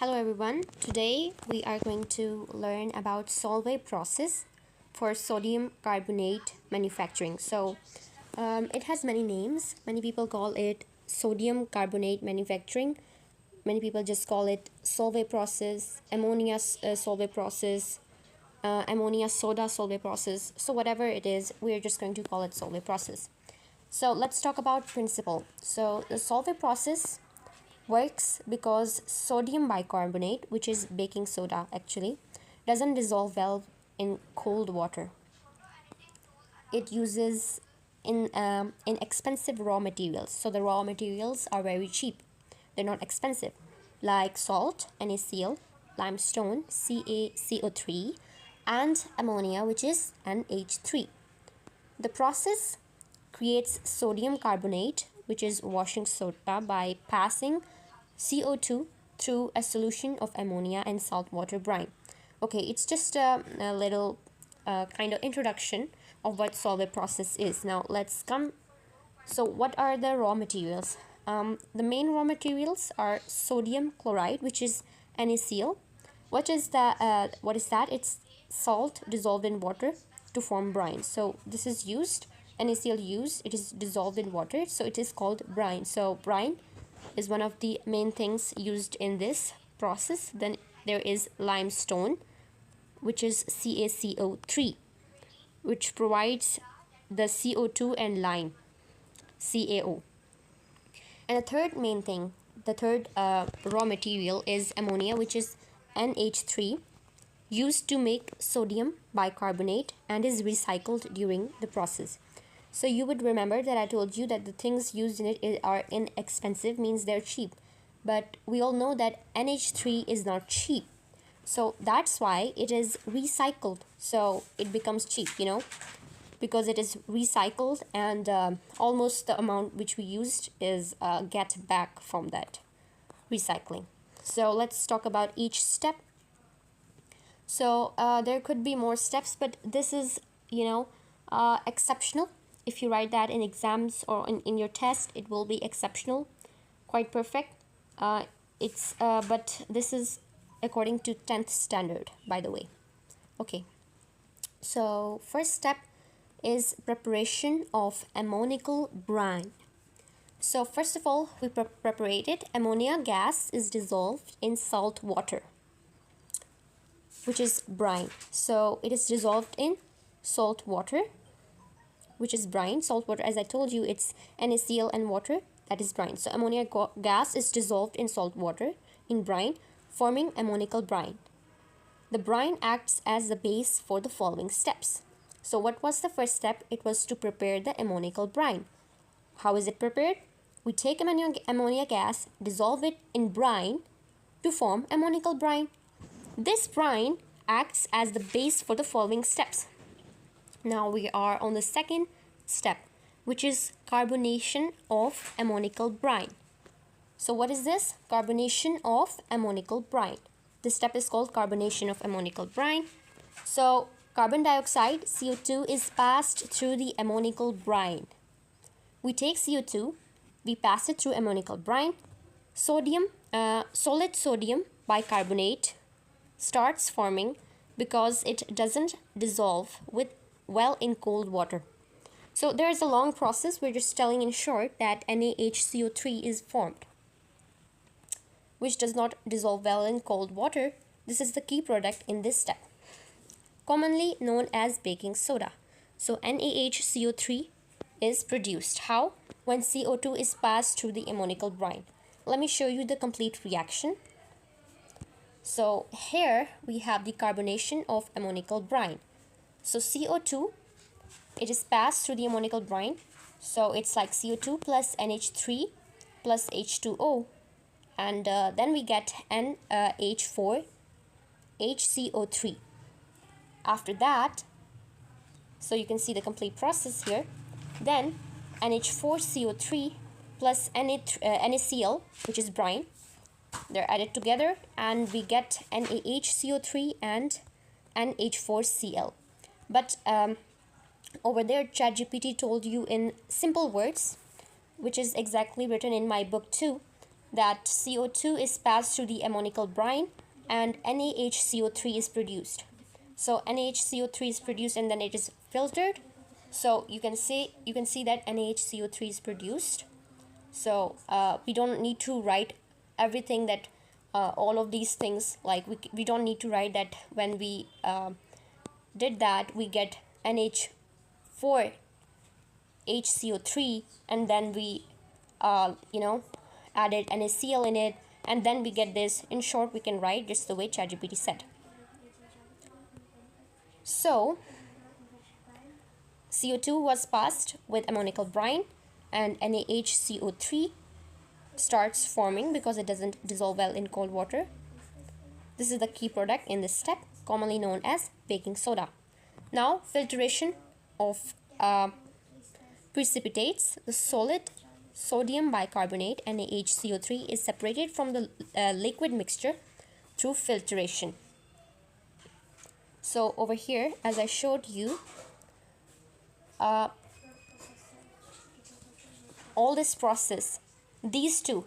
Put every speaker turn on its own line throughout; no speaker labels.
Hello everyone. Today we are going to learn about Solvay process for sodium carbonate manufacturing. It has many names. Many people call it sodium carbonate manufacturing. Many people just call it Solvay process, ammonia Solvay process, ammonia soda Solvay process. So whatever it is, we're just going to call it Solvay process. So let's talk about principle. So the Solvay process works because sodium bicarbonate, which is baking soda actually, doesn't dissolve well in cold water. It uses inexpensive raw materials. So the raw materials are very cheap. They're not expensive, like salt, NaCl, limestone, CaCO3, and ammonia, which is NH3. The process creates sodium carbonate, which is washing soda, by passing CO2 through a solution of ammonia and saltwater brine. Okay, it's just a little kind of introduction of what Solvay process is. Now let's come. So what are the raw materials? The main raw materials are sodium chloride, which is NaCl. What is that? It's salt dissolved in water to form brine. So this is used. NaCl used, it is dissolved in water, so it is called brine. So brine is one of the main things used in this process. Then there is limestone, which is CaCO3, which provides the CO2 and lime, CaO. And the third main thing, the third raw material is ammonia, which is NH3, used to make sodium bicarbonate and is recycled during the process. So you would remember that I told you that the things used in it are inexpensive, means they're cheap. But we all know that NH3 is not cheap. So that's why it is recycled. So it becomes cheap, because it is recycled, and almost the amount which we used is get back from that recycling. So let's talk about each step. So there could be more steps, but this is, exceptional. If you write that in exams or in your test, it will be exceptional, quite perfect. But this is according to 10th standard, by the way. Okay, so first step is preparation of ammonical brine. So first of all, we preparate it. Ammonia gas is dissolved in salt water, which is brine. So it is dissolved in salt water, which is brine. Salt water, as I told you, it's NaCl and water, that is brine. So ammonia gas is dissolved in salt water in brine, forming ammonical brine. The brine acts as the base for the following steps. So what was the first step? It was to prepare the ammonical brine. How is it prepared? We take ammonia gas, dissolve it in brine to form ammonical brine. This brine acts as the base for the following steps. Now we are on the second step, which is carbonation of ammonical brine. So what is this? Carbonation of ammonical brine. This step is called carbonation of ammonical brine. So carbon dioxide, CO2, is passed through the ammonical brine. We take CO2, we pass it through ammonical brine. Solid sodium bicarbonate starts forming because it doesn't dissolve well in cold water. So there is a long process. We're just telling in short that NaHCO3 is formed, which does not dissolve well in cold water. This is the key product in this step, commonly known as baking soda. So NaHCO3 is produced. How? When CO2 is passed through the ammonical brine. Let me show you the complete reaction. So here we have the carbonation of ammonical brine. So CO2, it is passed through the ammonical brine. So it's like CO2 plus NH3 plus H2O. And then we get NH4 HCO3. After that, so you can see the complete process here. Then NH4CO3 plus NaCl, which is brine, they're added together, and we get NaHCO3 and NH4Cl. But over there, ChatGPT told you in simple words, which is exactly written in my book too, that CO2 is passed through the ammoniacal brine and NaHCO3 is produced. So NaHCO3 is produced and then it is filtered. So you can see that NaHCO3 is produced. So we don't need to write everything that all of these things, like we don't need to write that when we did that we get NH4 HCO3 and then we added NaCl in it and then we get this. In short, we can write just the way ChatGPT said. So CO2 was passed with ammoniacal brine and NaHCO3 starts forming because it doesn't dissolve well in cold water. This is the key product in this step, commonly known as baking soda. Now, filtration of precipitates. The solid sodium bicarbonate NaHCO3 is separated from the liquid mixture through filtration. So over here, as I showed you, all this process, these two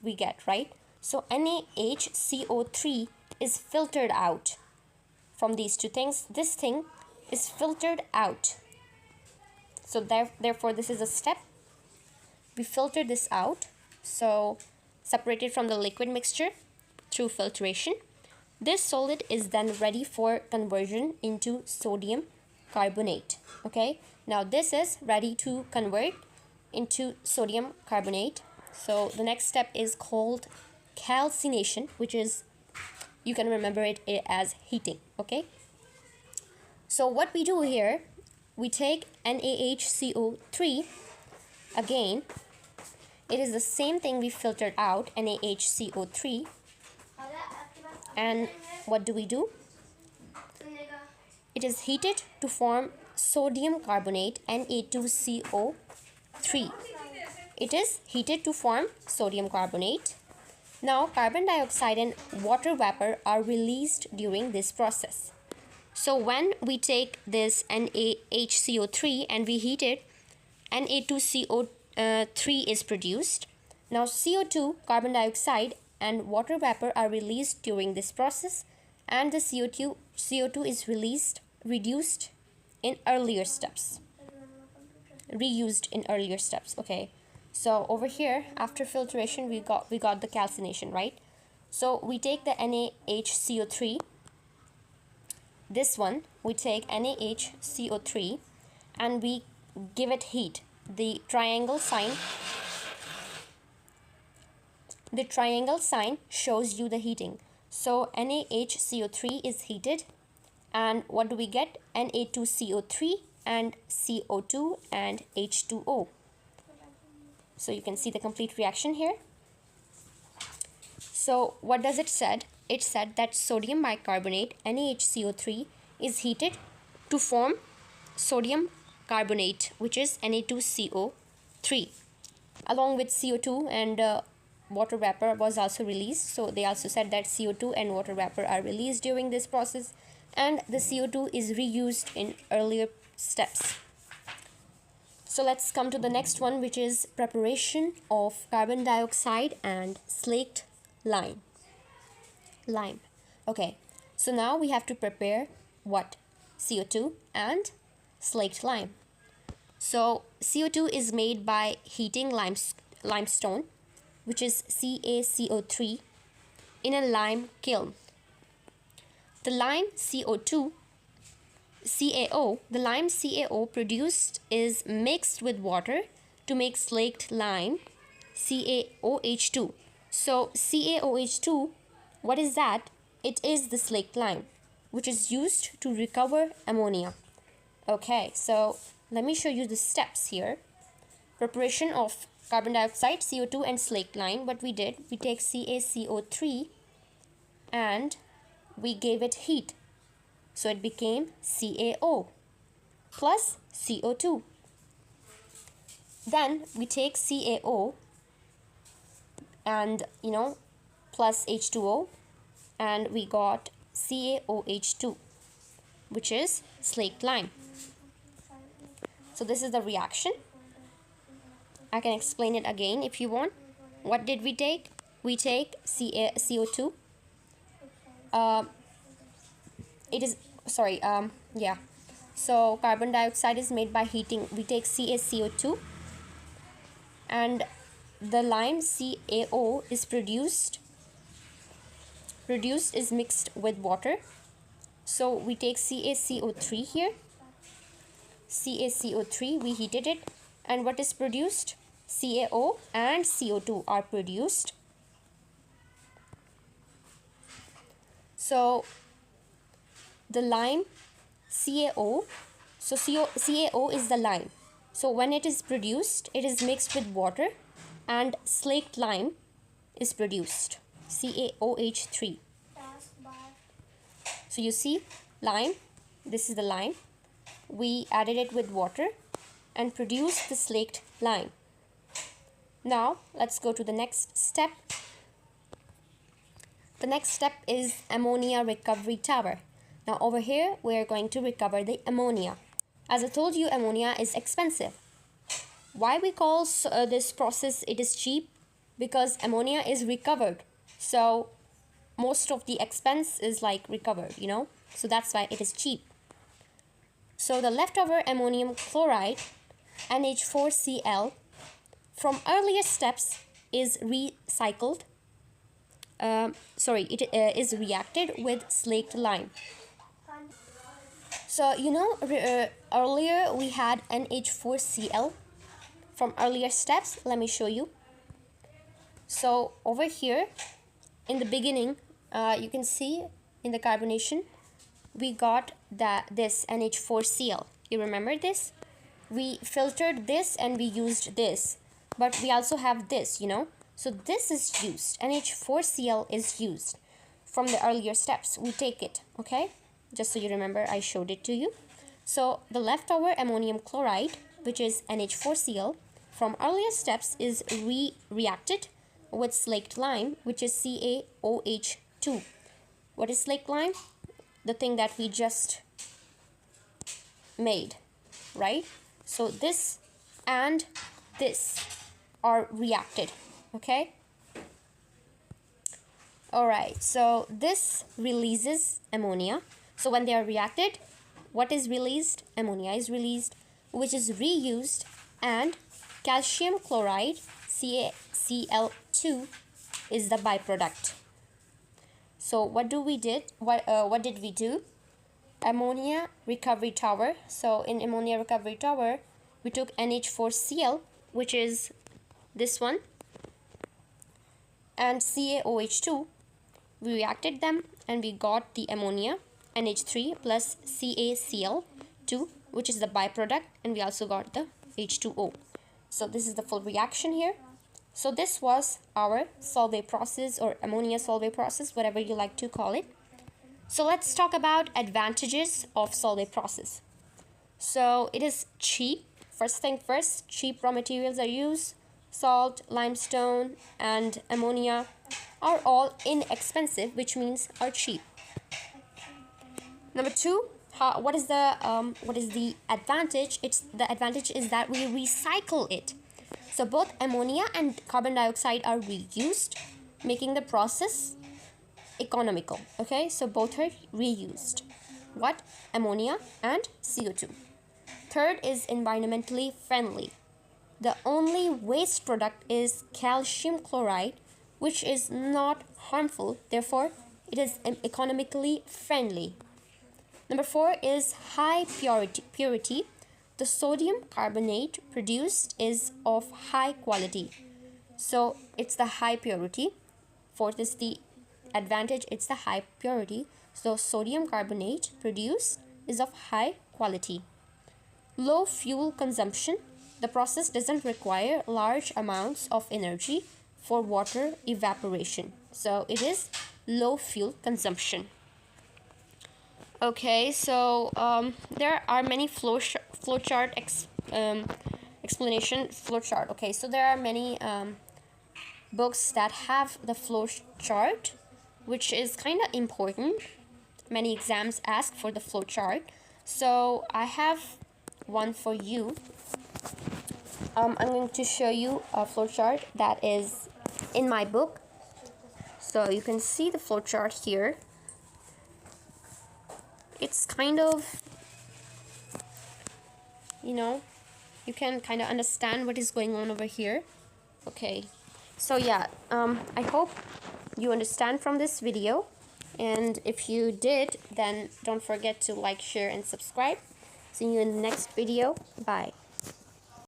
we get, right? So NaHCO3 is filtered out from these two things. This thing is filtered out. So therefore this is a step. We filter this out. So separated from the liquid mixture through filtration. This solid is then ready for conversion into sodium carbonate. Okay, now this is ready to convert into sodium carbonate. So the next step is called calcination, which is, you can remember it as heating. Okay, so what we do here, we take NaHCO3 again. It is the same thing we filtered out, NaHCO3, and what do? It is heated to form sodium carbonate, Na2CO3. It is heated to form sodium carbonate. Now carbon dioxide and water vapor are released during this process. So when we take this NaHCO3 and we heat it, Na2CO3 is produced. Now CO2, carbon dioxide and water vapor are released during this process, and the CO2 is reduced in earlier steps, reused in earlier steps. Okay, so over here after filtration we got the calcination, right? So we take the NaHCO3, this one, we take NaHCO3 and we give it heat. The triangle sign shows you the heating. So NaHCO3 is heated, and what do we get? Na2CO3 and CO2 and H2O. So you can see the complete reaction here. So what does it said? It said that sodium bicarbonate NaHCO3 is heated to form sodium carbonate, which is Na2CO3, along with CO2 and water vapor was also released. So they also said that CO2 and water vapor are released during this process, and the CO2 is reused in earlier steps. So let's come to the next one, which is preparation of carbon dioxide and slaked lime. Okay, so now we have to prepare what? CO2 and slaked lime. So CO2 is made by heating limestone, which is CaCO3, in a lime kiln. The lime CaO produced is mixed with water to make slaked lime, CaOH2. So CaOH2, what is that? It is the slaked lime, which is used to recover ammonia. Okay, so let me show you the steps here. Preparation of carbon dioxide, CO2 and slaked lime. What we did, we take CaCO3 and we gave it heat. So it became CaO plus CO2. Then we take CaO and plus H2O, and we got CaOH2, which is slaked lime. So this is the reaction. I can explain it again if you want. What did we take? we take CO2. It is, sorry, yeah. So carbon dioxide is made by heating. We take CaCO2, and the lime CaO is produced is mixed with water. So we take CaCO3 here. CaCO3, we heated it, and what is produced? CaO and CO2 are produced. So the lime CaO, so CaO is the lime. So when it is produced, it is mixed with water and slaked lime is produced, CaOH3. So you see lime, this is the lime. We added it with water and produced the slaked lime. Now let's go to the next step. The next step is ammonia recovery tower. Now over here we are going to recover the ammonia. As I told you, ammonia is expensive. Why we call this process it is cheap? Because ammonia is recovered. So most of the expense is like recovered, you know. So that's why it is cheap. So the leftover ammonium chloride, NH4Cl, from earlier steps is recycled. It is reacted with slaked lime. So you know, earlier we had NH4Cl from earlier steps. Let me show you. So over here in the beginning, you can see in the carbonation we got this NH4Cl. You remember this? We filtered this and we used this, but we also have this, you know. So this is used, NH4Cl is used from the earlier steps. We take it, okay? Just so you remember, I showed it to you. So the leftover ammonium chloride, which is NH4Cl, from earlier steps is reacted with slaked lime, which is CaOH2. What is slaked lime? The thing that we just made, right? So this and this are reacted, okay? All right, so this releases ammonia. So when they are reacted, what is released? Ammonia is released, which is reused, and calcium chloride, CaCl2, is the byproduct. So what did we do? Ammonia recovery tower. So in ammonia recovery tower, we took NH4Cl, which is this one, and CaOH2. We reacted them and we got the ammonia, NH3 plus CaCl2, which is the byproduct, and we also got the H2O. So this is the full reaction here. So this was our Solvay process, or ammonia Solvay process, whatever you like to call it. So let's talk about advantages of Solvay process. So it is cheap. First thing first, cheap raw materials are used. Salt, limestone, and ammonia are all inexpensive, which means are cheap. Number two, what is the advantage? The advantage is that we recycle it. So both ammonia and carbon dioxide are reused, making the process economical. Okay, so both are reused. What? Ammonia and CO2. Third is environmentally friendly. The only waste product is calcium chloride, which is not harmful, therefore it is economically friendly. Number four is high purity. The sodium carbonate produced is of high quality. So it's the high purity. Fourth is the advantage, it's the high purity. So sodium carbonate produced is of high quality. Low fuel consumption. The process doesn't require large amounts of energy for water evaporation. So it is low fuel consumption. Okay, so there are many flowchart explanation flowchart. Okay, so there are many books that have the flowchart, which is kind of important. Many exams ask for the flowchart. So I have one for you. I'm going to show you a flowchart that is in my book. So you can see the flow chart here. It's kind of, you can kind of understand what is going on over here. Okay, so yeah, I hope you understand from this video, and if you did, then don't forget to like, share, and subscribe. See you in the next video. Bye.